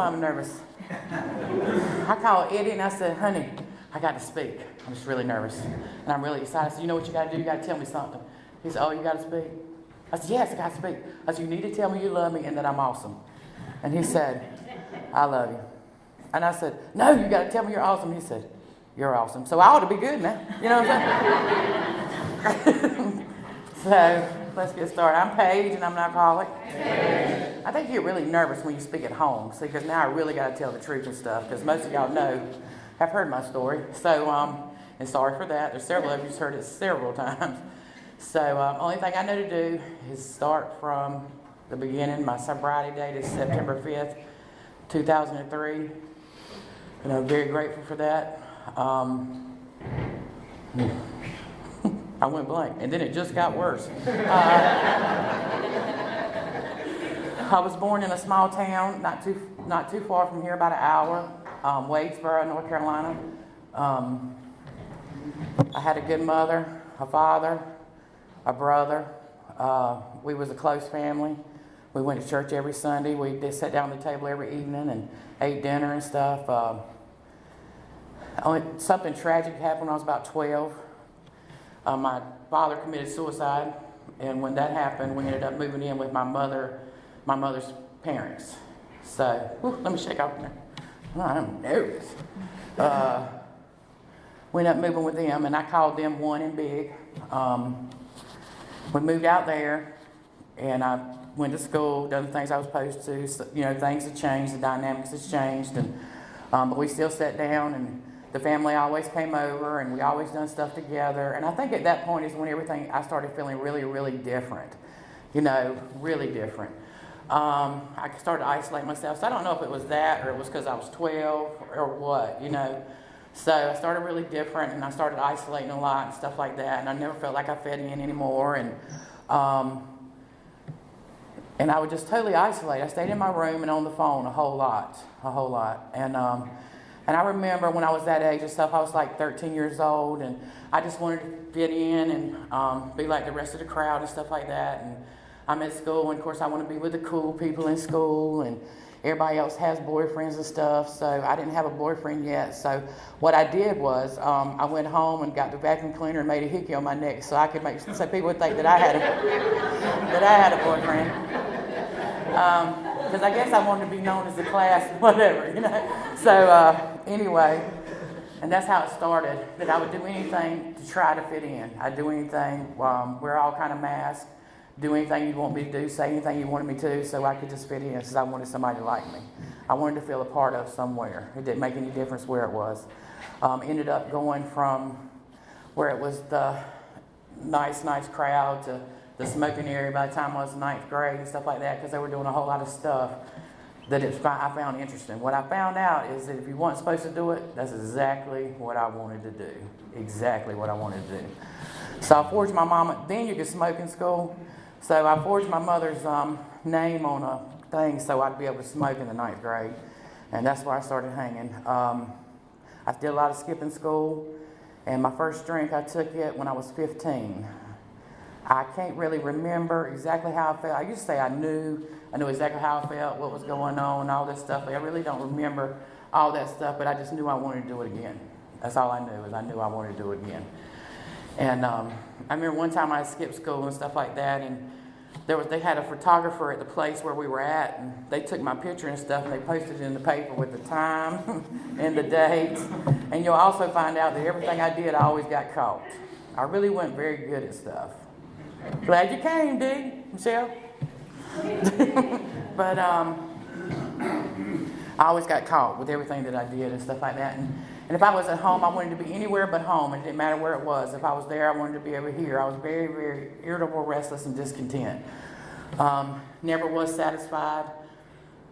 I'm nervous. I called Eddie and I said, honey, I got to speak. I'm just really nervous. And I'm really excited. I said, you know what you got to do? You got to tell me something. He said, oh, you got to speak? I said, yes, I got to speak. I said, you need to tell me you love me and that I'm awesome. And he said, I love you. And I said, no, you got to tell me you're awesome. He said, you're awesome. So I ought to be good now. You know what I'm saying? So let's get started. I'm Paige and I'm an alcoholic. I think you get really nervous when you speak at home. See, because now I really got to tell the truth and stuff. Because most of y'all have heard my story. So, and sorry for that. There's several of you who's heard it several times. So, only thing I know to do is start from the beginning. My sobriety date is September 5th, 2003. And I'm very grateful for that. I went blank, and then it just got worse. I was born in a small town, not too far from here, about an hour, Wadesboro, North Carolina. I had a good mother, a father, a brother. We was a close family. We went to church every Sunday. We just sat down at the table every evening and ate dinner and stuff. Something tragic happened when I was about 12. My father committed suicide, and when that happened, we ended up moving in with my mother's parents. So, let me shake off there. Oh, I'm nervous. We ended up moving with them, and I called them one and big. We moved out there, and I went to school, done the things I was supposed to. So, things have changed, the dynamics has changed, and but we still sat down, and the family always came over, and we always done stuff together. And I think at that point is when I started feeling really, really different. Really different. I started to isolate myself. So I don't know if it was that or it was because I was 12 or what, So I started really different, and I started isolating a lot and stuff like that. And I never felt like I fit in anymore. And I would just totally isolate. I stayed in my room and on the phone a whole lot. And I remember when I was that age and stuff, I was like 13 years old, and I just wanted to fit in and be like the rest of the crowd and stuff like that. And I'm at school, and of course I want to be with the cool people in school, and everybody else has boyfriends and stuff, so I didn't have a boyfriend yet. So what I did was I went home and got the vacuum cleaner and made a hickey on my neck so I could so people would think that I had a boyfriend. Because I guess I wanted to be known as the class, whatever, So anyway, and that's how it started, that I would do anything to try to fit in. I'd do anything, wear all kind of masks, do anything you'd want me to do, say anything you wanted me to, so I could just fit in, because I wanted somebody to like me. I wanted to feel a part of somewhere. It didn't make any difference where it was. Ended up going from where it was the nice crowd to the smoking area by the time I was in 9th grade and stuff like that, because they were doing a whole lot of stuff that I found interesting. What I found out is that if you weren't supposed to do it, that's exactly what I wanted to do. Exactly what I wanted to do. So I forged my mama. Then you could smoke in school. So I forged my mother's name on a thing so I'd be able to smoke in the 9th grade. And that's where I started hanging. I did a lot of skipping school. And my first drink, I took it when I was 15. I can't really remember exactly how I felt. I used to say I knew exactly how I felt, what was going on, all this stuff. But I really don't remember all that stuff, but I just knew I wanted to do it again. That's all I knew, is I knew I wanted to do it again. And I remember one time I skipped school and stuff like that, and they had a photographer at the place where we were at, and they took my picture and stuff, and they posted it in the paper with the time and the date. And you'll also find out that everything I did, I always got caught. I really wasn't very good at stuff. Glad you came, D. Michelle. But I always got caught with everything that I did and stuff like that. And if I was at home, I wanted to be anywhere but home. It didn't matter where it was. If I was there, I wanted to be over here. I was very, very irritable, restless, and discontent. Never was satisfied.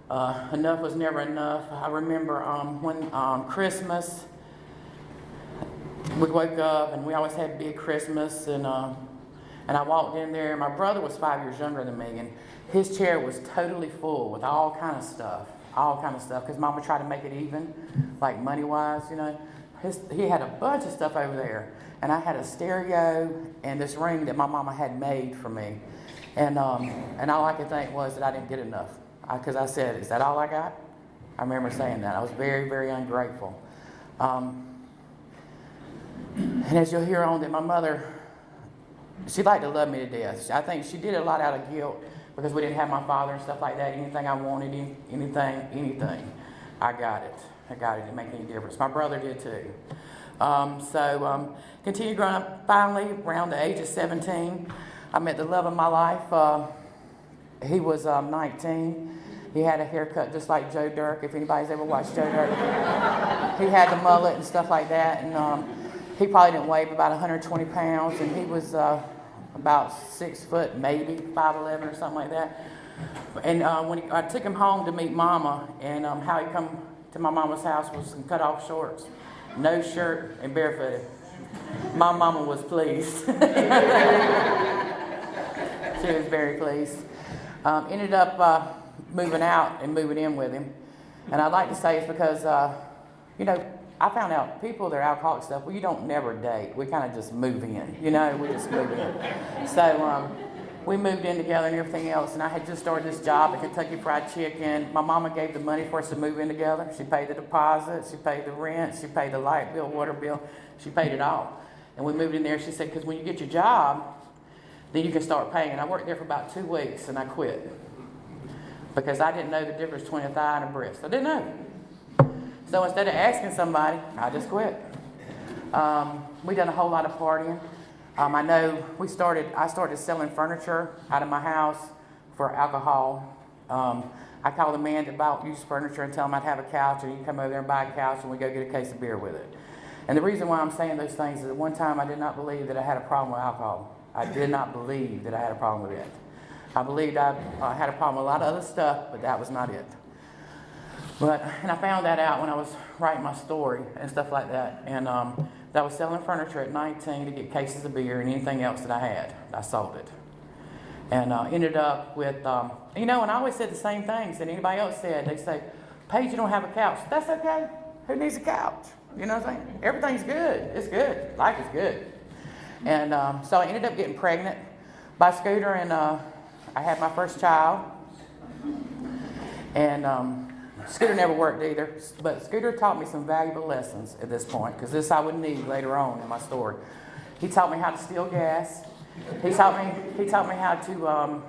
Enough was never enough. I remember when Christmas, we woke up, and we always had big Christmas, and I walked in there. My brother was 5 years younger than me, and his chair was totally full with all kind of stuff, because Mama tried to make it even, like money-wise, He had a bunch of stuff over there, and I had a stereo and this ring that my mama had made for me, and all I could think was that I didn't get enough, because I said, "Is that all I got?" I remember saying that. I was very, very ungrateful. And as you'll hear on that, my mother, she liked to love me to death. I think she did it a lot out of guilt because we didn't have my father and stuff like that. Anything I wanted, anything, I got it. I got it. It didn't make any difference. My brother did too. Continued growing up. Finally, around the age of 17, I met the love of my life. He was 19. He had a haircut just like Joe Dirk, if anybody's ever watched Joe Dirk. He had the mullet and stuff like that. And he probably didn't weigh about 120 pounds. And he was about 6 foot, maybe 5'11" or something like that. And when I took him home to meet Mama, and how he come to my mama's house was some cut-off shorts, no shirt, and barefooted. My mama was pleased. She was very pleased. Ended up moving out and moving in with him. And I'd like to say it's because, I found out people that are alcoholic stuff, well, you don't never date. We kind of just move in, we just move in. So we moved in together and everything else. And I had just started this job at Kentucky Fried Chicken. My mama gave the money for us to move in together. She paid the deposit, she paid the rent, she paid the light bill, water bill. She paid it all. And we moved in there. She said, because when you get your job, then you can start paying. And I worked there for about 2 weeks and I quit. Because I didn't know the difference between a thigh and a breast. I didn't know. So instead of asking somebody, I just quit. We done a whole lot of partying. I know I started selling furniture out of my house for alcohol. I called the man that bought used furniture and tell him I'd have a couch and you can come over there and buy a couch and we go get a case of beer with it. And the reason why I'm saying those things is that one time I did not believe that I had a problem with alcohol. I did not believe that I had a problem with it. I believed I had a problem with a lot of other stuff, but that was not it. And I found that out when I was writing my story and stuff like that. And that I was selling furniture at 19 to get cases of beer and anything else that I had. I sold it. And ended up with, and I always said the same things that anybody else said. They say, Paige, you don't have a couch. That's okay. Who needs a couch? You know what I'm saying? Everything's good. It's good. Life is good. And so I ended up getting pregnant by Scooter, and I had my first child. And Scooter never worked either, but Scooter taught me some valuable lessons at this point, because this I would need later on in my story. He taught me how to steal gas. He taught me how to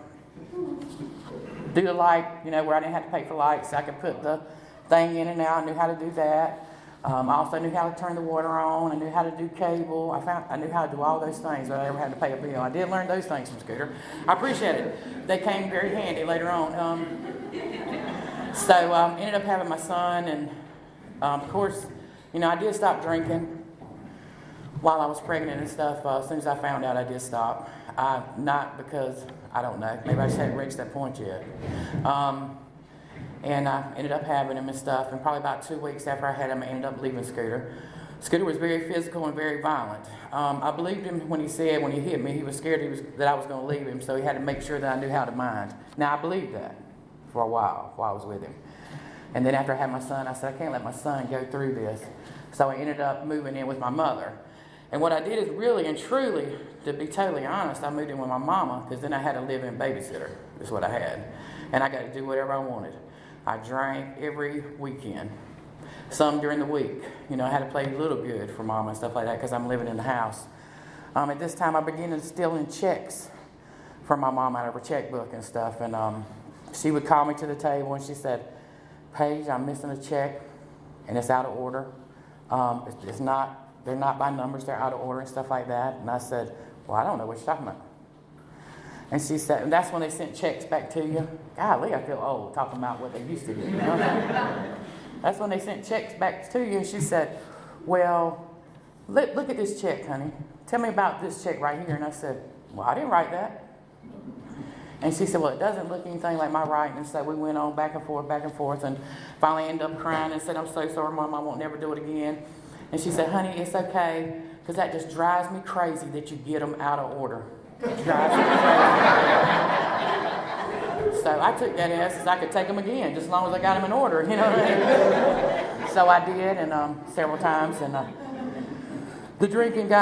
do the light, where I didn't have to pay for lights. I could put the thing in and out. I knew how to do that. I also knew how to turn the water on. I knew how to do cable. I knew how to do all those things without ever having to pay a bill. I did learn those things from Scooter. I appreciate it. They came very handy later on. Ended up having my son, and of course, I did stop drinking while I was pregnant and stuff. As soon as I found out, I did stop. Not because, I don't know, maybe I just hadn't reached that point yet. And I ended up having him and stuff, and probably about 2 weeks after I had him, I ended up leaving Scooter. Scooter was very physical and very violent. I believed him when he said, when he hit me, he was scared that I was going to leave him, so he had to make sure that I knew how to mind. Now, I believed that for a while I was with him. And then after I had my son, I said, I can't let my son go through this. So I ended up moving in with my mother. And what I did is really and truly, to be totally honest, I moved in with my mama, because then I had a live-in babysitter, is what I had. And I got to do whatever I wanted. I drank every weekend, some during the week. I had to play a little good for mama and stuff like that, because I'm living in the house. At this time, I began to steal in checks from my mom out of her checkbook and stuff. And she would call me to the table and she said, Paige, I'm missing a check and it's out of order. They're not by numbers, they're out of order and stuff like that. And I said, well, I don't know what you're talking about. And she said, and that's when they sent checks back to you. Golly, I feel old talking about what they used to do. That's when they sent checks back to you. And she said, well, look at this check, honey. Tell me about this check right here. And I said, well, I didn't write that. And she said, well, it doesn't look anything like my writing. And so we went on back and forth, and finally ended up crying and said, I'm so sorry, Mom, I won't never do it again. And she said, honey, it's okay, because that just drives me crazy that you get them out of order. It drives me crazy. So I took that as I could take them again, just as long as I got them in order, you know what I mean? So I did, and several times, and the drinking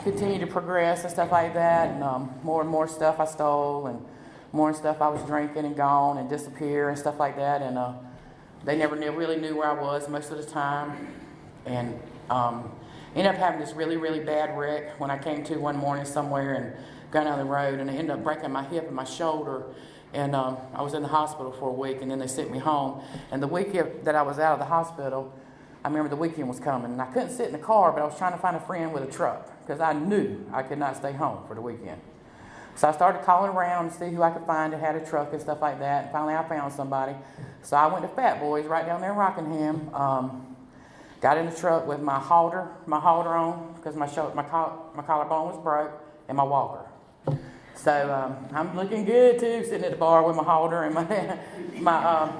continued to progress and stuff like that, and more stuff I stole, and more stuff I was drinking and gone and disappear and stuff like that. And They never really knew where I was most of the time. And ended up having this really, really bad wreck when I came to one morning somewhere and got down the road, and I ended up breaking my hip and my shoulder. And I was in the hospital for a week, and then they sent me home. And the week that I was out of the hospital, I remember the weekend was coming, and I couldn't sit in the car, but I was trying to find a friend with a truck because I knew I could not stay home for the weekend. So I started calling around to see who I could find that had a truck and stuff like that. And finally I found somebody. So I went to Fat Boys right down there in Rockingham. Got in the truck with my halter on because my collarbone was broke, and my walker. So I'm looking good too, sitting at the bar with my halter and my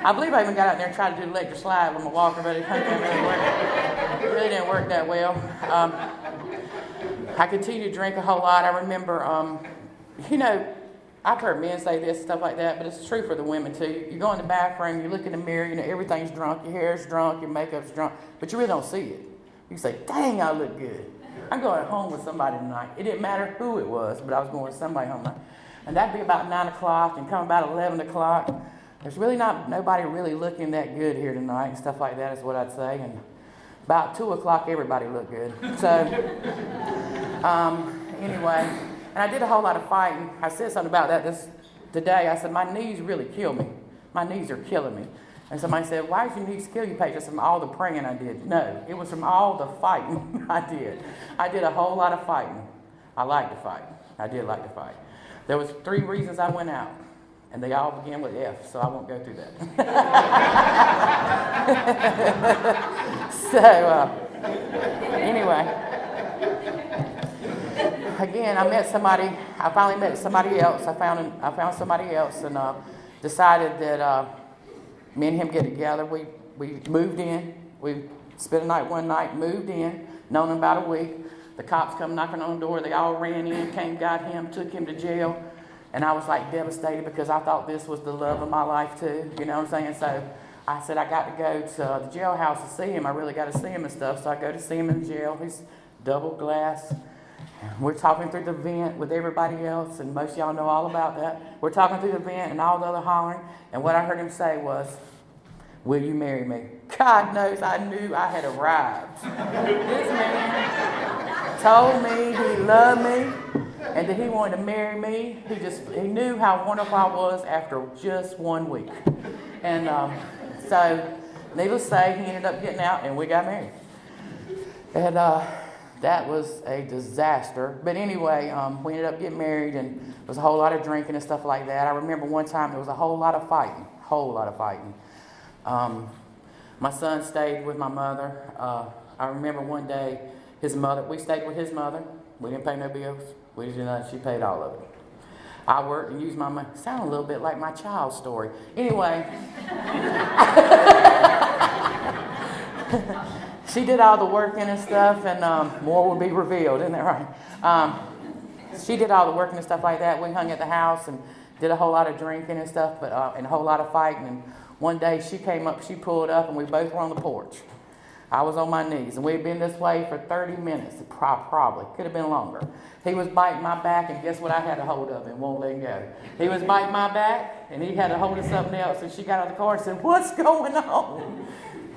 I believe I even got out there and tried to do the electric slide with my walker, but it didn't really work. It really didn't work that well. I continued to drink a whole lot. I remember, I've heard men say this and stuff like that, but it's true for the women too. You go in the bathroom, you look in the mirror, everything's drunk, your hair's drunk, your makeup's drunk, but you really don't see it. You say, dang, I look good. I'm going home with somebody tonight. It didn't matter who it was, but I was going with somebody home tonight. And that'd be about 9 o'clock, and come about 11 o'clock. There's really nobody really looking that good here tonight, and stuff like that is what I'd say. And about 2 o'clock, everybody looked good. So, anyway, and I did a whole lot of fighting. I said something about that today. I said, my knees really kill me. My knees are killing me. And somebody said, why did your knees kill you, Paige? I said, from all the praying I did. No, it was from all the fighting I did. I did a whole lot of fighting. I like to fight. I did like to fight. There was 3 reasons I went out, and they all began with F, so I won't go through that. Anyway, again, I finally met somebody else. I found somebody else, and decided that me and him get together. We moved in. We spent a night one night, moved in, known him about a week. The cops come knocking on the door. They all ran in, came, got him, took him to jail. And I was like devastated because I thought this was the love of my life too. You know what I'm saying? So I said, I got to go to the jailhouse to see him. I really got to see him and stuff. So I go to see him in jail. He's double glass. We're talking through the vent with everybody else, and most of y'all know all about that. We're talking through the vent and all the other hollering, and what I heard him say was, will you marry me? God knows I knew I had arrived. This man told me he loved me and that he wanted to marry me. He knew how wonderful I was after just 1 week. And so, needless to say, he ended up getting out, and we got married. And that was a disaster. But anyway, we ended up getting married, and there was a whole lot of drinking and stuff like that. I remember one time there was a whole lot of fighting. My son stayed with my mother. I remember one day we stayed with his mother. We didn't pay no bills. We didn't do nothing. She paid all of it. I worked and used my money. Sound a little bit like my child's story. Anyway. She did all the working and stuff, and more will be revealed, isn't that right? She did all the working and stuff like that. We hung at the house and did a whole lot of drinking and stuff, and a whole lot of fighting. And one day she came up, she pulled up, and we both were on the porch. I was on my knees, and we'd been this way for 30 minutes, probably. Could have been longer. He was biting my back, and guess what I had a hold of and won't let go? He was biting my back, and he had a hold of something else, and she got out of the car and said, what's going on?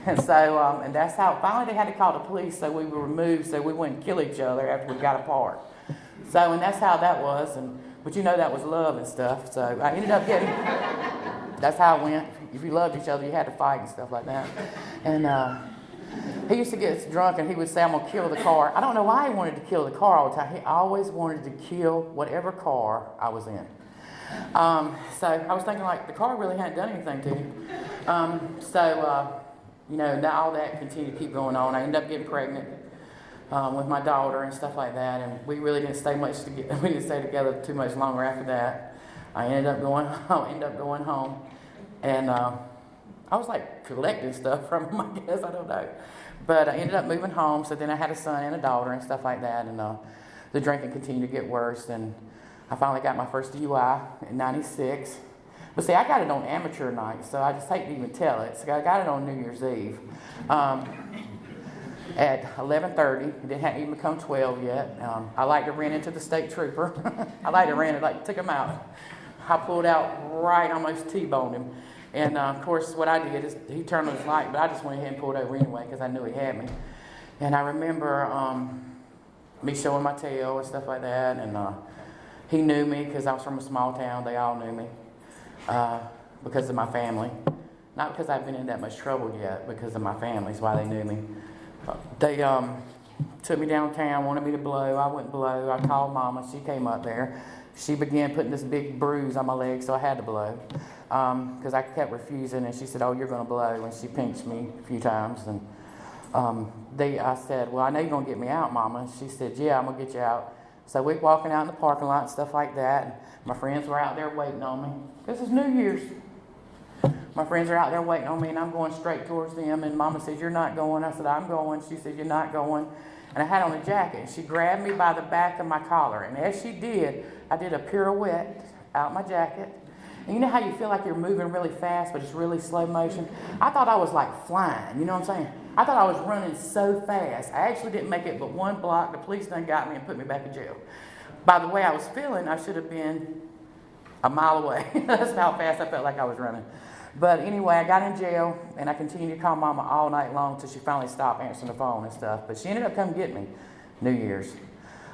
And so, and that's how, finally they had to call the police so we were removed so we wouldn't kill each other after we got apart. So, and that's how that was, but that was love and stuff. So I ended up that's how it went. If you loved each other, you had to fight and stuff like that. And he used to get drunk and he would say, I'm going to kill the car. I don't know why he wanted to kill the car all the time. He always wanted to kill whatever car I was in. So I was thinking, like, the car really hadn't done anything to him. Now all that continued to keep going on. I ended up getting pregnant with my daughter and stuff like that, and we really didn't stay much together. We didn't stay together too much longer after that. I ended up going home, and I was like collecting stuff from him, I guess, I don't know. But I ended up moving home, so then I had a son and a daughter and stuff like that, and the drinking continued to get worse, and I finally got my first DUI in '96. But see, I got it on amateur night, so I just hate to even tell it. So I got it on New Year's Eve at 11:30. It hadn't even become 12 yet. I like to run into the state trooper. I like to run it, like took him out. I pulled out right, almost T-boned him. And, of course, what I did is he turned on his light, but I just went ahead and pulled over anyway because I knew he had me. And I remember me showing my tail and stuff like that. And he knew me because I was from a small town. They all knew me because of my family. Not because I've been in that much trouble yet, because of my family is why they knew me. They took me downtown, wanted me to blow. I wouldn't blow. I called Mama. She came up there. She began putting this big bruise on my leg, so I had to blow because I kept refusing. And she said, "Oh, you're going to blow." And she pinched me a few times. And I said, "Well, I know you're going to get me out, Mama." She said, "Yeah, I'm going to get you out." So we're walking out in the parking lot and stuff like that. And my friends were out there waiting on me. This is New Year's. My friends are out there waiting on me, and I'm going straight towards them. And Mama said, "You're not going." I said, "I'm going." She said, "You're not going." And I had on a jacket. And she grabbed me by the back of my collar. And as she did, I did a pirouette out my jacket. And you know how you feel like you're moving really fast, but it's really slow motion? I thought I was like flying, you know what I'm saying? I thought I was running so fast. I actually didn't make it but one block. The police done got me and put me back in jail. By the way I was feeling, I should have been a mile away. That's how fast I felt like I was running. But anyway, I got in jail, and I continued to call Mama all night long until she finally stopped answering the phone and stuff. But she ended up coming get me New Year's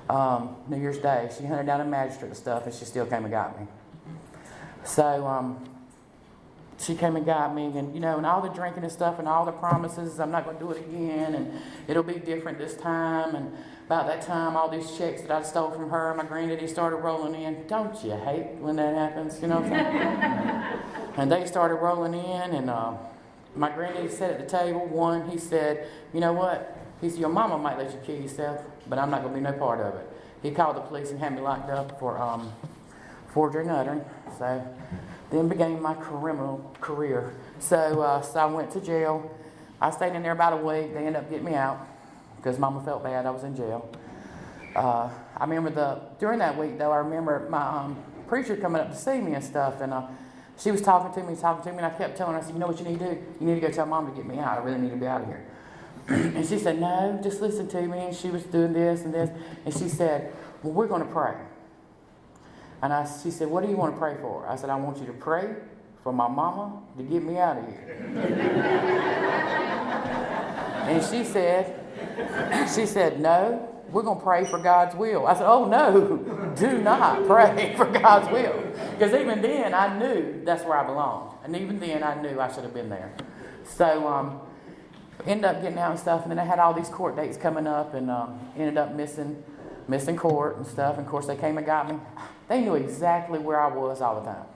Day. She hunted down a magistrate and stuff, and she still came and got me. So she came and got me, and and all the drinking and stuff, and all the promises, I'm not going to do it again, and it'll be different this time. And about that time, all these checks that I stole from her, my granddaddy started rolling in. Don't you hate when that happens? You know what I'm saying? And they started rolling in, and my granddaddy sat at the table. He said, "You know what?" He said, "Your mama might let you kill yourself, but I'm not going to be no part of it." He called the police and had me locked up for forgery and uttering. So then began my criminal career. So I went to jail. I stayed in there about a week. They ended up getting me out because Mama felt bad I was in jail. I remember during that week, though, I remember my preacher coming up to see me and stuff, and she was talking to me, and I kept telling her, I said, "You know what you need to do? You need to go tell Mom to get me out. I really need to be out of here." And she said, "No, just listen to me." And she was doing this and this. And she said, "Well, we're going to pray." And she said, "What do you want to pray for?" I said, "I want you to pray for my mama to get me out of here." And she said, "No, we're going to pray for God's will." I said, "Oh, no, do not pray for God's will." Because even then, I knew that's where I belonged. And even then, I knew I should have been there. So, ended up getting out and stuff. And then I had all these court dates coming up, and ended up missing court and stuff. And, of course, they came and got me. They knew exactly where I was all the time.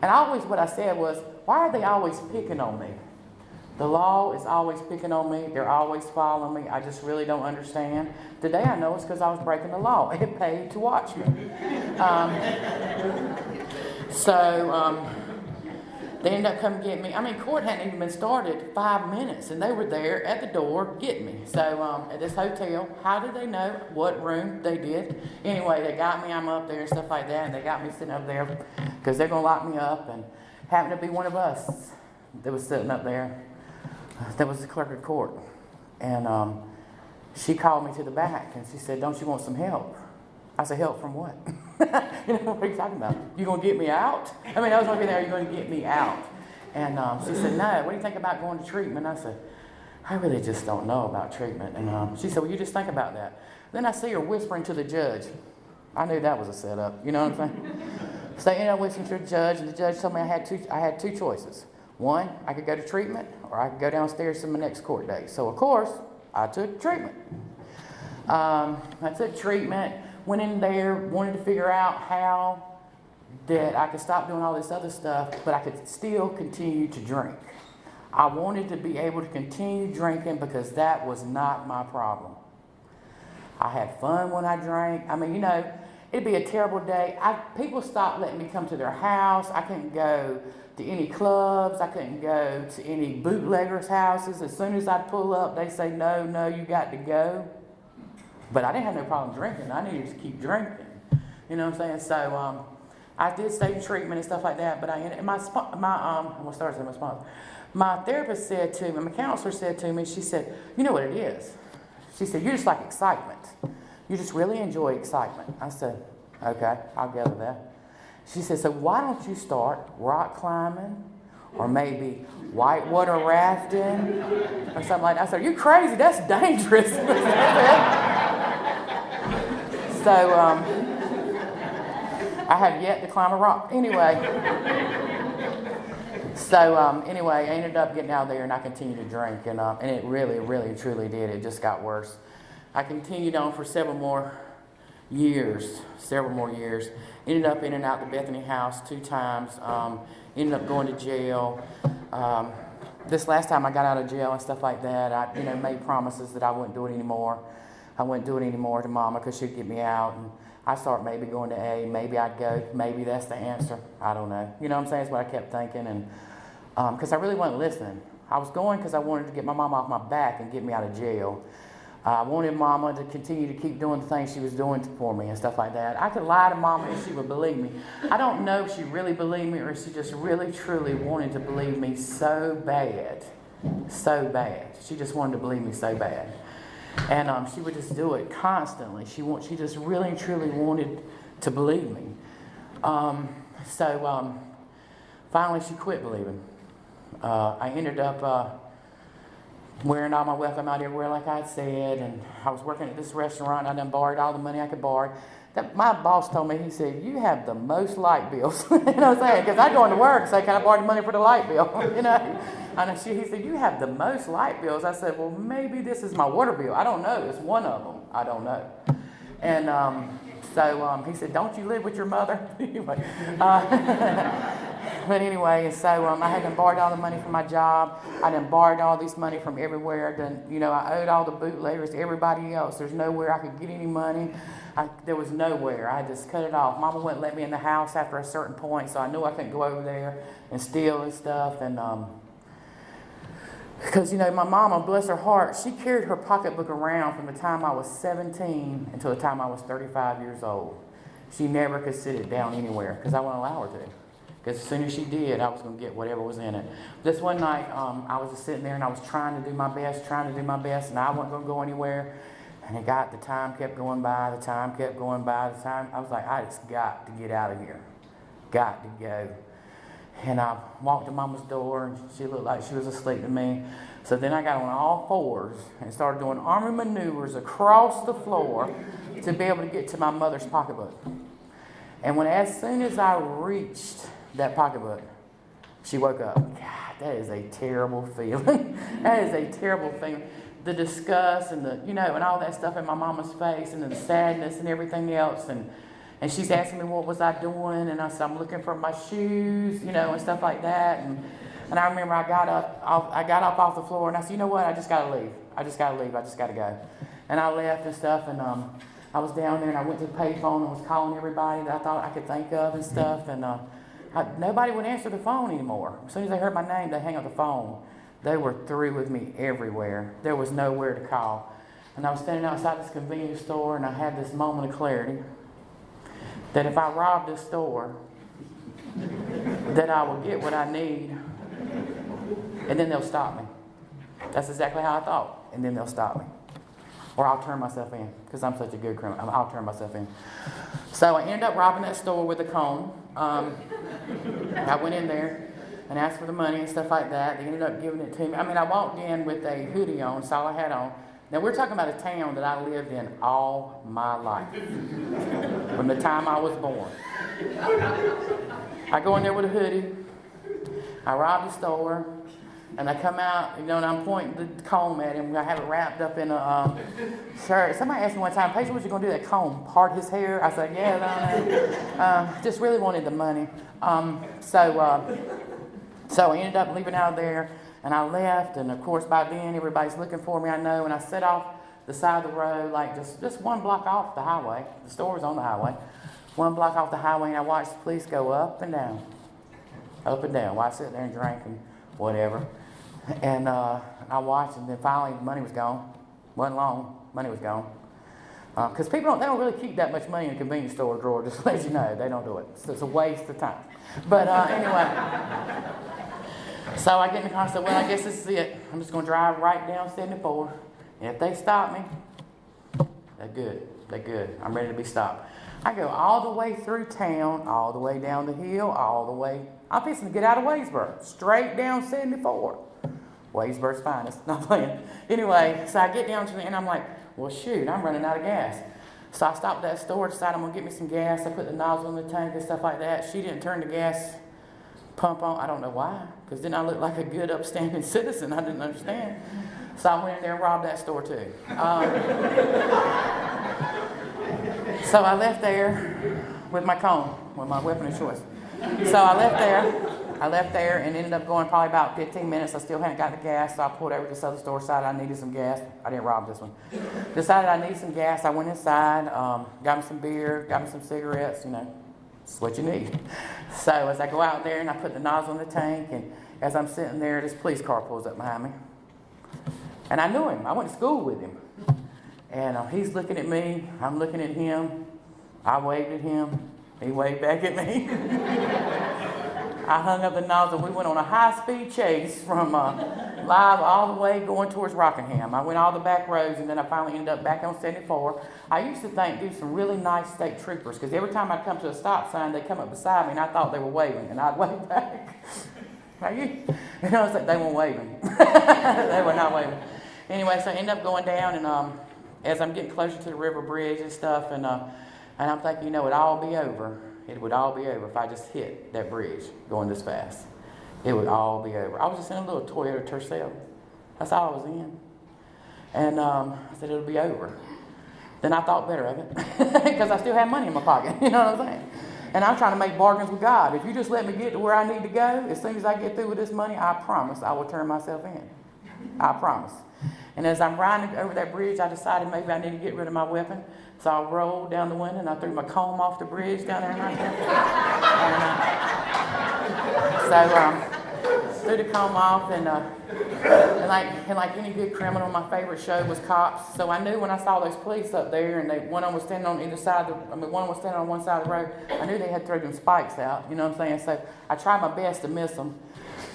And what I said was, why are they always picking on me? The law is always picking on me. They're always following me. I just really don't understand. Today I know it's because I was breaking the law. It paid to watch me. They ended up coming get me. Court hadn't even been started 5 minutes, and they were there at the door getting me. So at this hotel, how did they know what room they did? Anyway, they got me. I'm up there and stuff like that, and they got me sitting up there because they're going to lock me up. And happened to be one of us that was sitting up there. That was the clerk of court. And she called me to the back, and she said, "Don't you want some help?" I said, "Help from what?" What are you talking about? You going to get me out? I was looking there, "Are you going to get me out?" And she said, "No, what do you think about going to treatment?" I said, "I really just don't know about treatment." And she said, "Well, you just think about that." Then I see her whispering to the judge. I knew that was a setup, you know what I'm saying? So they ended up whispering to the judge, and the judge told me I had two choices. One, I could go to treatment, or I could go downstairs to my next court date. So, of course, I took treatment. I took treatment, went in there, wanted to figure out how that I could stop doing all this other stuff, but I could still continue to drink. I wanted to be able to continue drinking because that was not my problem. I had fun when I drank. It'd be a terrible day. People stopped letting me come to their house. I couldn't go to any clubs. I couldn't go to any bootleggers' houses. As soon as I'd pull up, they say, no, you got to go. But I didn't have no problem drinking. I needed to keep drinking. You know what I'm saying? So I did stay in treatment and stuff like that. But my therapist said to me, my counselor said to me, she said, "You know what it is?" She said, "You just like excitement. You just really enjoy excitement." I said, "Okay, I'll gather that." She said, "So why don't you start rock climbing or maybe whitewater rafting or something like that. I said, "You crazy? That's dangerous." So I have yet to climb a rock. Anyway, I ended up getting out there and I continued to drink, and it really, really, truly did. It just got worse. I continued on for several more years. Ended up in and out the Bethany house 2 times. Ended up going to jail. This last time I got out of jail and stuff like that, I made promises that I wouldn't do it anymore. I wouldn't do it anymore to Mama because she'd get me out. And I started maybe going to A. Maybe I'd go. Maybe that's the answer. I don't know. You know what I'm saying? That's what I kept thinking. And because I really wasn't listening. I was going because I wanted to get my mama off my back and get me out of jail. I wanted Mama to continue to keep doing the things she was doing for me and stuff like that. I could lie to Mama and she would believe me. I don't know if she really believed me or if she just really, truly wanted to believe me so bad. So bad. She just wanted to believe me so bad. And she would just do it constantly. She just really, truly wanted to believe me. Finally she quit believing. I ended up wearing all my welcome out everywhere, like I had said, and I was working at this restaurant. I done borrowed all the money I could borrow. My boss told me, he said, "You have the most light bills." You know what I'm saying? Because I go into work and say, "Can I borrow the money for the light bill?" You know? And he said, "You have the most light bills." I said, "Well, maybe this is my water bill. I don't know. It's one of them. I don't know." And he said, "Don't you live with your mother?" Anyway. But anyway, so I had done borrowed all the money from my job. I done borrowed all this money from everywhere. I owed all the bootleggers to everybody else. There's nowhere I could get any money. There was nowhere. I just cut it off. Mama wouldn't let me in the house after a certain point, so I knew I couldn't go over there and steal and stuff. And because, my mama, bless her heart, she carried her pocketbook around from the time I was 17 until the time I was 35 years old. She never could sit it down anywhere because I wouldn't allow her to. Because as soon as she did, I was going to get whatever was in it. This one night, I was just sitting there and I was trying to do my best, and I wasn't going to go anywhere. And the time kept going by, I was like, I just got to get out of here. Got to go. And I walked to Mama's door, and she looked like she was asleep to me. So then I got on all fours and started doing army maneuvers across the floor to be able to get to my mother's pocketbook. And as soon as I reached that pocketbook, she woke up. God, that is a terrible feeling. That is a terrible feeling. The disgust and and all that stuff in my mama's face, and the sadness and everything else. And she's asking me what was I doing, and I said, "I'm looking for my shoes," and stuff like that. And I remember I got up off the floor, and I said, "You know what? I just got to leave. I just got to go." And I left and stuff, and I was down there, and I went to the payphone and was calling everybody that I thought I could think of and stuff, and nobody would answer the phone anymore. As soon as they heard my name, they hang up the phone. They were through with me everywhere. There was nowhere to call. And I was standing outside this convenience store, and I had this moment of clarity that if I rob this store, that I will get what I need, and then they'll stop me. That's exactly how I thought. And then they'll stop me. Or I'll turn myself in, because I'm such a good criminal. I'll turn myself in. So I ended up robbing that store with a comb. I went in there and asked for the money and stuff like that. They ended up giving it to me. I walked in with a hoodie on, that's all I had on. Now, we're talking about a town that I lived in all my life, from the time I was born. I go in there with a hoodie. I rob the store. And I come out, and I'm pointing the comb at him. I have it wrapped up in a shirt. Somebody asked me one time, "Paige, what you going to do with that comb? Part his hair?" I said, "Yeah, I don't know." Just really wanted the money. So I ended up leaving out of there, and I left. And, of course, by then, everybody's looking for me, I know. And I set off the side of the road, like just one block off the highway. The store was on the highway. One block off the highway, and I watched the police go up and down while I sit there and drink and whatever. And I watched, and then finally the money was gone. Wasn't long, money was gone. Because people don't really keep that much money in a convenience store drawer, just to let you know. They don't do it. It's a waste of time. But anyway, so I get in the car and said, "Well, I guess this is it. I'm just going to drive right down 74. And if they stop me, they're good. I'm ready to be stopped." I go all the way through town, all the way down the hill, all the way I'm fixing to get out of Wadesboro, straight down 74. Wadesboro's finest, not playing. Anyway, so I get down to the end, I'm like, well, shoot, I'm running out of gas. So I stopped at that store, decided I'm going to get me some gas. I put the nozzle in the tank and stuff like that. She didn't turn the gas pump on. I don't know why, because then I looked like a good, upstanding citizen. I didn't understand. So I went in there and robbed that store too. So I left there with my comb, with my weapon of choice. So I left there and ended up going probably about 15 minutes. I still hadn't got the gas, so I pulled over to this other store, decided I needed some gas. I didn't rob this one. Decided I needed some gas. I went inside, got me some beer, got me some cigarettes, it's what you need. So as I go out there and I put the nozzle in the tank, and as I'm sitting there, this police car pulls up behind me. And I knew him. I went to school with him. And he's looking at me. I'm looking at him. I waved at him. He waved back at me. I hung up the nozzle. We went on a high-speed chase from Live all the way going towards Rockingham. I went all the back roads, and then I finally ended up back on 74. I used to think, dude, some really nice state troopers, because every time I'd come to a stop sign, they'd come up beside me, and I thought they were waving, and I'd wave back. Are you? And I was like, they weren't waving. They were not waving. Anyway, so I ended up going down, and as I'm getting closer to the river bridge and stuff, and I'm thinking, it'd all be over. It would all be over if I just hit that bridge going this fast. It would all be over. I was just in a little Toyota Tercel. That's all I was in. And I said, it'll be over. Then I thought better of it, because I still had money in my pocket. You know what I'm saying? And I'm trying to make bargains with God. If you just let me get to where I need to go, as soon as I get through with this money, I promise I will turn myself in. I promise. And as I'm riding over that bridge, I decided maybe I need to get rid of my weapon. So I rolled down the window and I threw my comb off the bridge down there right there. And, threw the comb off, and like any good criminal, my favorite show was Cops. So I knew when I saw those police up there, and one of them was standing on either side one was standing on one side of the road. I knew they had thrown them spikes out. You know what I'm saying? So I tried my best to miss them.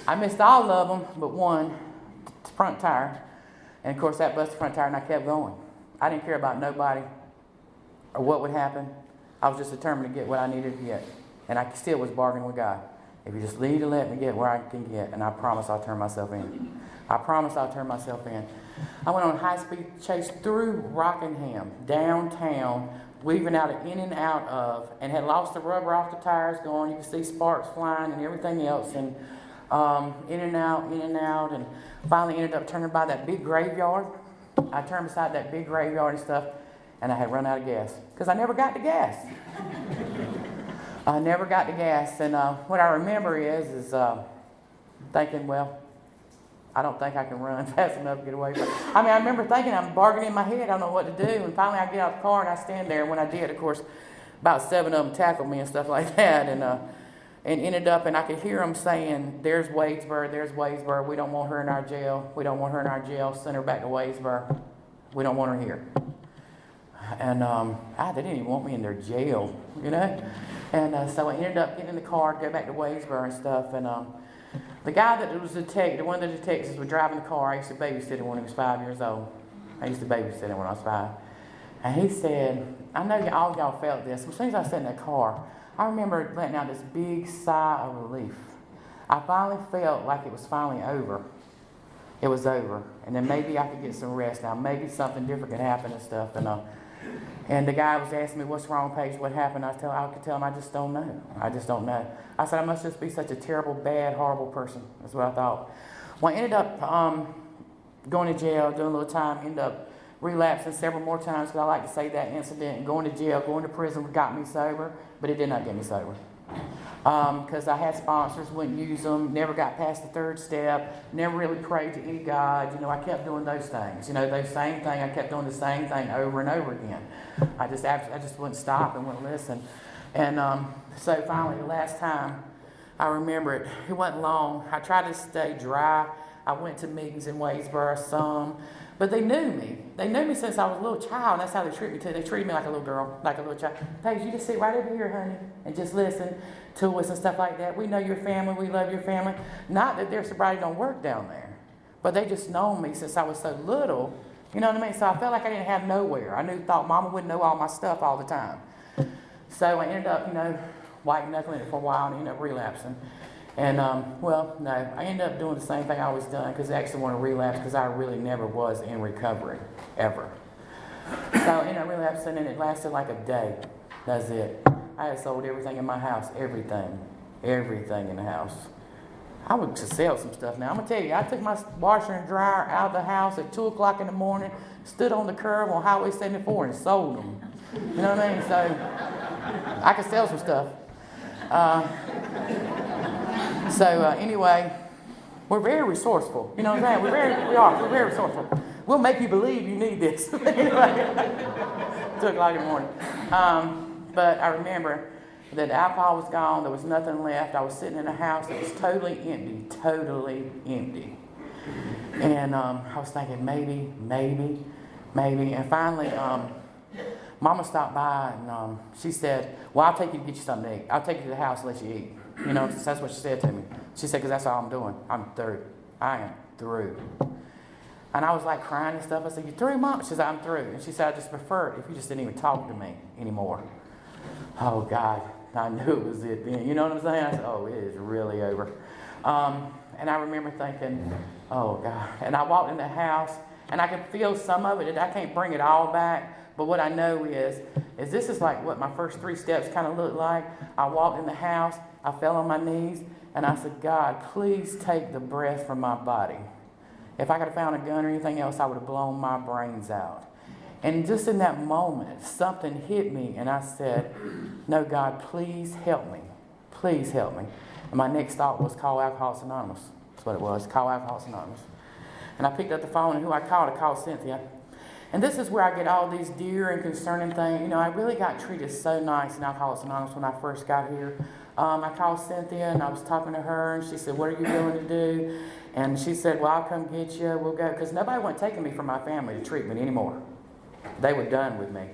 I missed all of them but one front tire, and of course that busted the front tire, and I kept going. I didn't care about nobody or what would happen. I was just determined to get what I needed to get, and I still was bargaining with God. If you just leave to let me get where I can get, and I promise I'll turn myself in. I promise I'll turn myself in. I went on a high-speed chase through Rockingham, downtown, weaving in and out of, and had lost the rubber off the tires going. You could see sparks flying and everything else, and in and out, and finally ended up turning by that big graveyard. I turned beside that big graveyard and stuff, and I had run out of gas, because I never got the gas. I never got the gas, and what I remember is thinking, well, I don't think I can run fast enough to get away from it. I remember thinking, I'm bargaining in my head, I don't know what to do, and finally I get out of the car and I stand there, and when I did, of course, about 7 of them tackled me and stuff like that, and ended up, and I could hear them saying, there's Wadesboro, we don't want her in our jail, send her back to Wadesboro, we don't want her here. And they didn't even want me in their jail, And so I ended up getting in the car to go back to Wadesboro and stuff. And the guy that was the detective, one of the detectives was driving the car. I used to babysit him when he was 5 years old. I used to babysit him when I was 5. And he said, I know all y'all felt this. As soon as I sat in that car, I remember letting out this big sigh of relief. I finally felt like it was finally over. It was over. And then maybe I could get some rest now. Maybe something different could happen and stuff. And the guy was asking me, what's wrong, Paige? What happened? I could tell him, I just don't know. I just don't know. I said, I must just be such a terrible, bad, horrible person. That's what I thought. Well, I ended up going to jail, doing a little time, ended up relapsing several more times, because I like to say that incident, going to jail, going to prison got me sober, but it did not get me sober. Because I had sponsors, wouldn't use them, never got past the 3rd step, never really prayed to any God. I kept doing those things. Those same thing. I kept doing the same thing over and over again. I just wouldn't stop and wouldn't listen. And so finally, the last time I remember it wasn't long. I tried to stay dry. I went to meetings in Wadesboro, some. But they knew me. They knew me since I was a little child, and that's how they treated me too. They treated me like a little girl, like a little child. Paige, you just sit right over here, honey, and just listen to us and stuff like that. We know your family. We love your family. Not that their sobriety don't work down there, but they just known me since I was so little. You know what I mean? So I felt like I didn't have nowhere. Thought Mama wouldn't know all my stuff all the time. So I ended up, white knuckling it for a while and ended up relapsing. And, well, no, I ended up doing the same thing I always done because I actually want to relapse because I really never was in recovery, ever. So I ended up relapsing, and it lasted like a day. That's it. I had sold everything in my house, everything in the house. I would just sell some stuff now. I'm going to tell you, I took my washer and dryer out of the house at 2 o'clock in the morning, stood on the curb on Highway 74 and sold them. You know what I mean? So I could sell some stuff. Anyway, we're very resourceful. You know what I'm saying? We're very resourceful. We'll make you believe you need this. Anyway, 2 o'clock in the morning. But I remember that the alcohol was gone. There was nothing left. I was sitting in a house that was totally empty. And I was thinking maybe. And finally, Mama stopped by and she said, well, I'll take you to get you something to eat. I'll take you to the house and let you eat. You know, that's what she said to me. She said, because that's all I'm doing. I'm through. I am through. And I was like crying and stuff. I said, you through, Mom? She said, I'm through. And she said, I just prefer it if you just didn't even talk to me anymore. Oh, God. I knew it was it then. You know what I'm saying? I said, oh, it is really over. And I remember thinking, oh, God. And I walked in the house, and I could feel some of it. I can't bring it all back. But what I know is this is like what my first 3 steps kind of looked like. I walked in the house. I fell on my knees, and I said, God, please take the breath from my body. If I could have found a gun or anything else, I would have blown my brains out. And just in that moment, something hit me, and I said, no, God, please help me. Please help me. And my next thought was call Alcoholics Anonymous. That's what it was, call Alcoholics Anonymous. And I picked up the phone, and who I called Cynthia. And this is where I get all these dear and concerning things. You know, I really got treated so nice in Alcoholics Anonymous when I first got here. I called Cynthia, and I was talking to her, and she said, what are you willing to do? And she said, well, I'll come get you. We'll go. Because nobody wasn't taking me from my family to treatment anymore. They were done with me.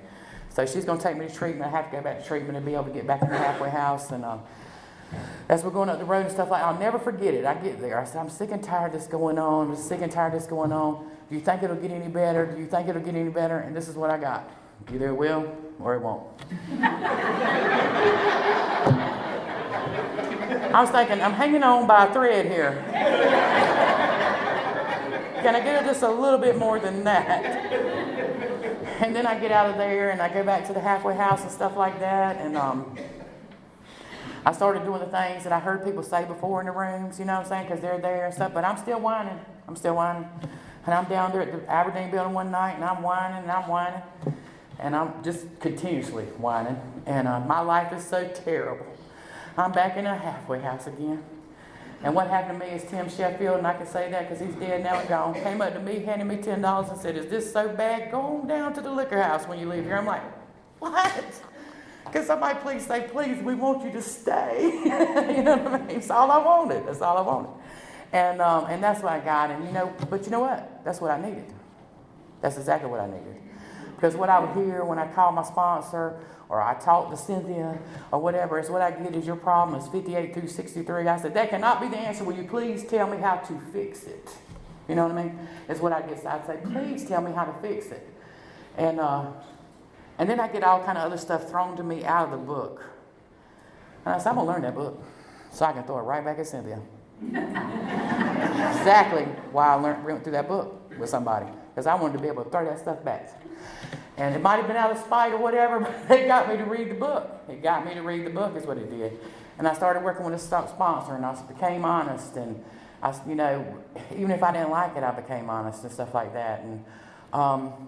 So she's going to take me to treatment. I have to go back to treatment and be able to get back in the halfway house. And as we're going up the road and stuff like that, I'll never forget it. I get there. I said, I'm sick and tired of this going on. I'm sick and tired of this going on. Do you think it'll get any better? Do you think it'll get any better? And this is what I got. Either it will or it won't. I was thinking, I'm hanging on by a thread here. Can I get it just a little bit more than that? And then I get out of there and I go back to the halfway house and stuff like that. And I started doing the things that I heard people say before in the rooms, you know what I'm saying, because they're there and stuff. But I'm still whining. And I'm down there at the Aberdeen building one night, and I'm whining. And I'm just continuously whining. And my life is so terrible. I'm back in a halfway house again. And what happened to me is Tim Sheffield, and I can say that because he's dead now and gone, came up to me, handed me $10 and said, is this so bad? Go on down to the liquor house when you leave here. I'm like, what? Can somebody please say, please, we want you to stay. You know what I mean? That's all I wanted. And that's what I got. And but you know what? That's what I needed. That's exactly what I needed. Because what I would hear when I called my sponsor, or I talked to Cynthia, or whatever, is what I get is your problem is 58 through 63. I said, that cannot be the answer. Will you please tell me how to fix it? You know what I mean? It's what I get. I'd say, please tell me how to fix it. And then I get all kind of other stuff thrown to me out of the book. And I said, I'm going to learn that book so I can throw it right back at Cynthia. Exactly why I went through that book with somebody. Because I wanted to be able to throw that stuff back. And it might have been out of spite or whatever, but it got me to read the book. It got me to read the book is what it did. And I started working with a sponsor, and I became honest. And, even if I didn't like it, I became honest and stuff like that. And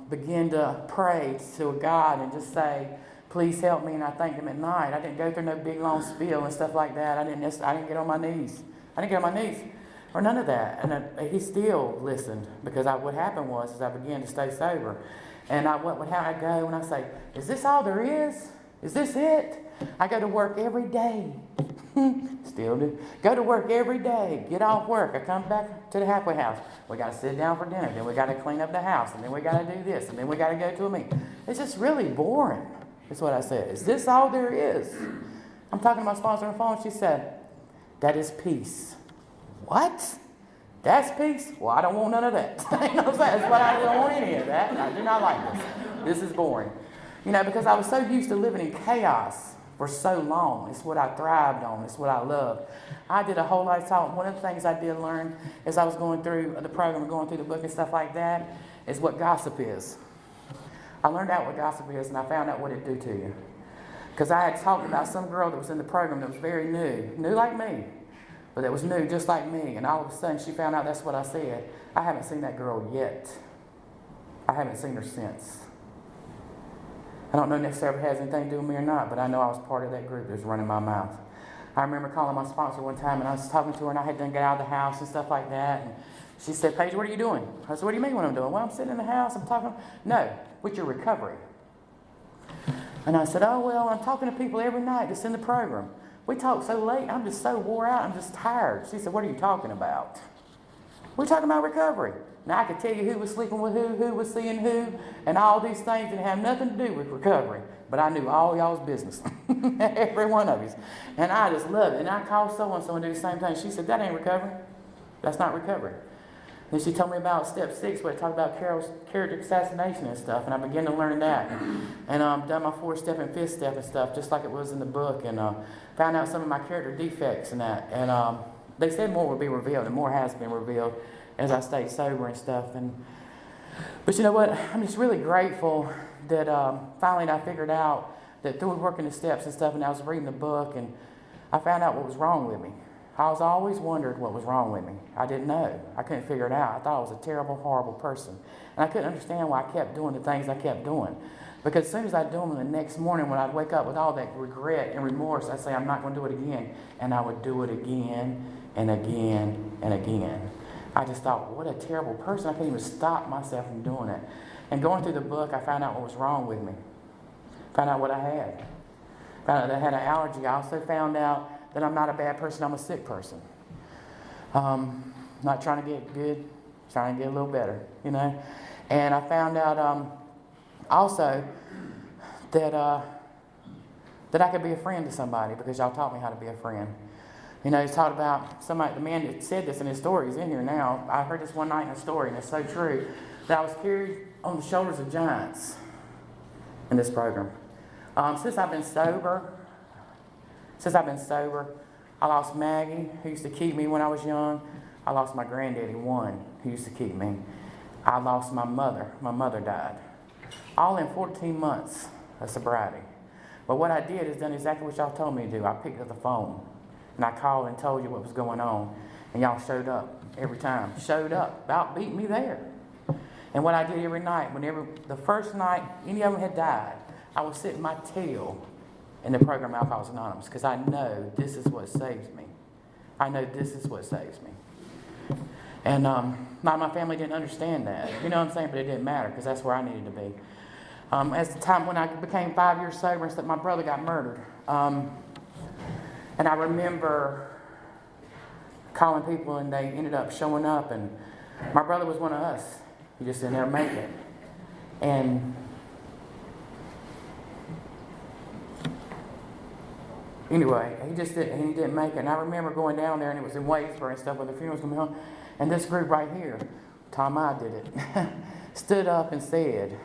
began to pray to God and just say, please help me. And I thanked him at night. I didn't go through no big, long spiel and stuff like that. I didn't get on my knees. Or none of that. And he still listened, because what happened was I began to stay sober. And how I go and I say, is this all there is? Is this it? I go to work every day. Still do. Go to work every day. Get off work. I come back to the halfway house. We got to sit down for dinner. Then we got to clean up the house. And then we got to do this. And then we got to go to a meeting. It's just really boring. That's what I said. Is this all there is? I'm talking to my sponsor on the phone. She said, that is peace. What? That's peace? Well, I don't want none of that. You know what I'm saying? That's what I don't want any of that. I do not like this. This is boring. Because I was so used to living in chaos for so long. It's what I thrived on. It's what I loved. I did a whole lot of talking. One of the things I did learn as I was going through the program, going through the book and stuff like that, is what gossip is. I learned out what gossip is, and I found out what it do to you. Because I had talked about some girl that was in the program that was very new like me, but that was new just like me. And all of a sudden she found out that's what I said. I haven't seen that girl yet. I haven't seen her since. I don't know necessarily if it has anything to do with me or not, but I know I was part of that group that was running my mouth. I remember calling my sponsor one time, and I was talking to her, and I had done get out of the house and stuff like that. And she said, Paige, what are you doing? I said, what do you mean what I'm doing? Well, I'm sitting in the house, I'm talking. No, with your recovery. And I said, oh, well, I'm talking to people every night that's in the program. We talk so late, I'm just so wore out, I'm just tired. She said, what are you talking about? We're talking about recovery. Now, I could tell you who was sleeping with who was seeing who, and all these things that have nothing to do with recovery. But I knew all y'all's business, every one of you. And I just loved it. And I called so-and-so and do the same thing. She said, that ain't recovery. That's not recovery. And she told me about step 6, where it talked about character assassination and stuff. And I began to learn that. And done my 4th step and 5th step and stuff, just like it was in the book. And found out some of my character defects and that. And they said more would be revealed, and more has been revealed as I stayed sober and stuff. But you know what? I'm just really grateful that finally I figured out that through working the steps and stuff, and I was reading the book, and I found out what was wrong with me. I was always wondered what was wrong with me. I didn't know. I couldn't figure it out. I thought I was a terrible, horrible person. And I couldn't understand why I kept doing the things I kept doing. Because as soon as I'd do them the next morning, when I'd wake up with all that regret and remorse, I'd say, I'm not going to do it again. And I would do it again and again and again. I just thought, what a terrible person. I couldn't even stop myself from doing it. And going through the book, I found out what was wrong with me. Found out what I had. Found out that I had an allergy. I also found out that I'm not a bad person, I'm a sick person. Not trying to get good, trying to get a little better, you know. And I found out also that I could be a friend to somebody, because y'all taught me how to be a friend. You know, he's talked about somebody, the man that said this in his story, he's in here now. I heard this one night in a story, and it's so true, that I was carried on the shoulders of giants in this program. Since I've been sober, I lost Maggie, who used to keep me when I was young. I lost my granddaddy, one, who used to keep me. I lost my mother. My mother died. All in 14 months of sobriety. But what I did is done exactly what y'all told me to do. I picked up the phone. And I called and told you what was going on. And y'all showed up every time. Showed up. About beat me there. And what I did every night, the first night any of them had died, I would sit my tail in the program Alcoholics Anonymous, because I know this is what saves me. I know this is what saves me. And my family didn't understand that. You know what I'm saying? But it didn't matter, because that's where I needed to be. As the time when I became 5 years sober and stuff, my brother got murdered. And I remember calling people, and they ended up showing up. And my brother was one of us. He just didn't ever make it. And anyway, he didn't make it. And I remember going down there, and it was in Wadesboro and stuff, where the funeral was going on. And this group right here, Tom I did it, stood up and said,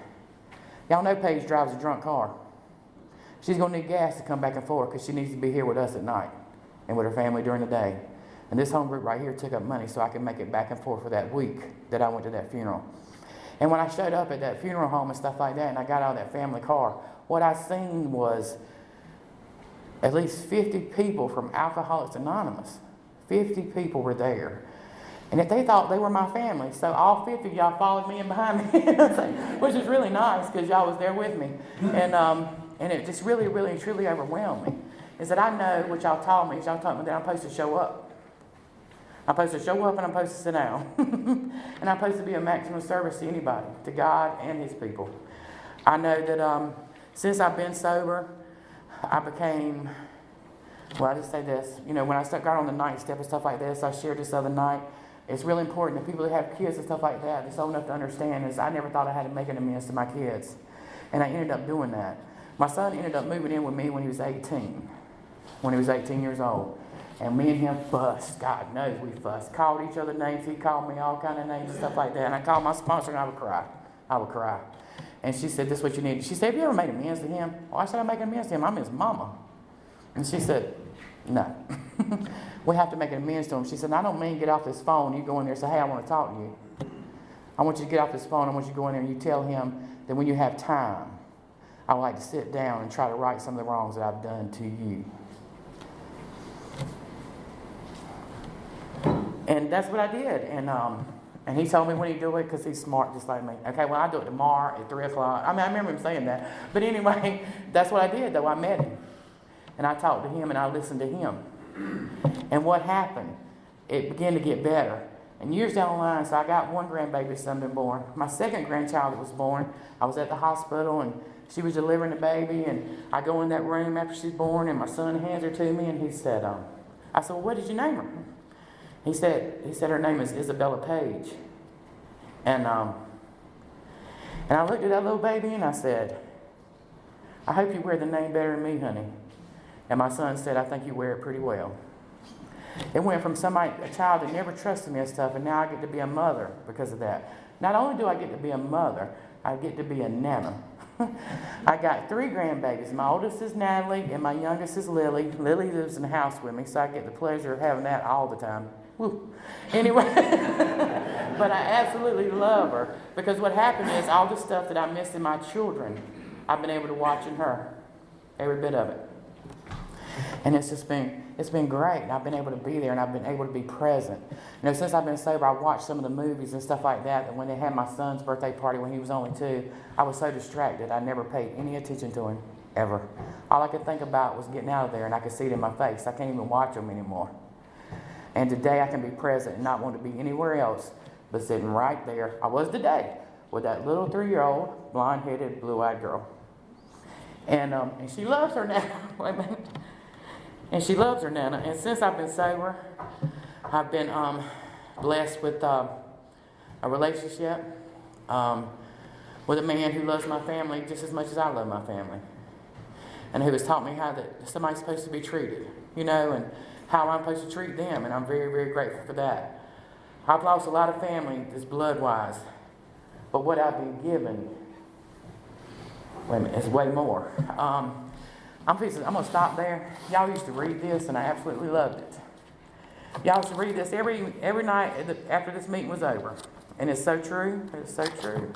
y'all know Paige drives a drunk car. She's going to need gas to come back and forth, because she needs to be here with us at night and with her family during the day. And this home group right here took up money so I could make it back and forth for that week that I went to that funeral. And when I showed up at that funeral home and stuff like that, and I got out of that family car, what I seen was at least 50 people from Alcoholics Anonymous. 50 people were there. And if they thought they were my family, so all 50 of y'all followed me in behind me, which is really nice, because y'all was there with me. And it just really, really, truly overwhelmed me. Is that I know what y'all taught me. Y'all taught me that I'm supposed to show up. I'm supposed to show up, and I'm supposed to sit down. And I'm supposed to be a maximum service to anybody, to God and His people. I know that since I've been sober, I became, well, I just say this. You know, when I got on the 9th step and stuff like this, I shared this other night. It's really important that people that have kids and stuff like that, it's old enough to understand, is I never thought I had to make an amends to my kids. And I ended up doing that. My son ended up moving in with me when he was 18. When he was 18 years old. And me and him fussed. God knows we fussed. Called each other names. He called me all kind of names and stuff like that. And I called my sponsor, and I would cry. I would cry. And she said, this is what you need. She said, have you ever made amends to him? Oh, I said, I'm making amends to him. I'm his mama. And she said, no. We have to make an amends to him. She said, I don't mean get off this phone. You go in there and say, hey, I want to talk to you. I want you to get off this phone. I want you to go in there and you tell him that when you have time, I would like to sit down and try to right some of the wrongs that I've done to you. And that's what I did. And he told me when he'd do it because he's smart just like me. Okay, well, I'll do it tomorrow at 3 o'clock. I mean, I remember him saying that. But anyway, that's what I did, though. I met him. And I talked to him and I listened to him. And what happened? It began to get better. And years down the line, so I got one grandbaby son been born. My second grandchild was born. I was at the hospital and she was delivering the baby. And I go in that room after she's born and my son hands her to me and he said, I said, well, what did you name her? He said her name is Isabella Paige. And I looked at that little baby and I said, I hope you wear the name better than me, honey. And my son said, I think you wear it pretty well. It went from a child that never trusted me and stuff, and now I get to be a mother because of that. Not only do I get to be a mother, I get to be a nana. I got 3 grandbabies. My oldest is Natalie, and my youngest is Lily. Lily lives in the house with me, so I get the pleasure of having that all the time. Woo. Anyway, but I absolutely love her because what happened is all the stuff that I missed in my children, I've been able to watch in her, every bit of it. And it's been great. I've been able to be there and I've been able to be present. Since I've been sober, I've watched some of the movies and stuff like that. And when they had my son's birthday party when he was only 2, I was so distracted. I never paid any attention to him, ever. All I could think about was getting out of there and I could see it in my face. I can't even watch him anymore. And today I can be present and not want to be anywhere else but sitting right there. I was today with that little 3-year-old, blonde-headed, blue-eyed girl. And she loves her now. Wait a minute. And she loves her nana. And since I've been sober, I've been blessed with a relationship with a man who loves my family just as much as I love my family. And who has taught me how that somebody's supposed to be treated, and how I'm supposed to treat them. And I'm very, very grateful for that. I've lost a lot of family just blood-wise. But what I've been given, is way more. I'm going to stop there. Y'all used to read this, and I absolutely loved it. Y'all used to read this every night after this meeting was over. And it's so true. It's so true.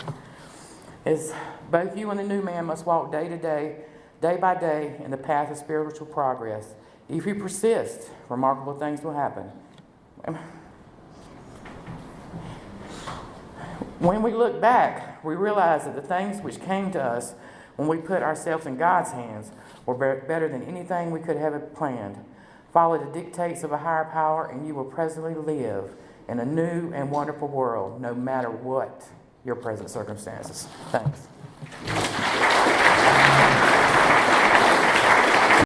It's both you and the new man must walk day to day, day by day, in the path of spiritual progress. If you persist, remarkable things will happen. When we look back, we realize that the things which came to us when we put ourselves in God's hands were better than anything we could have planned. Follow the dictates of a higher power, and you will presently live in a new and wonderful world, no matter what your present circumstances. Thanks.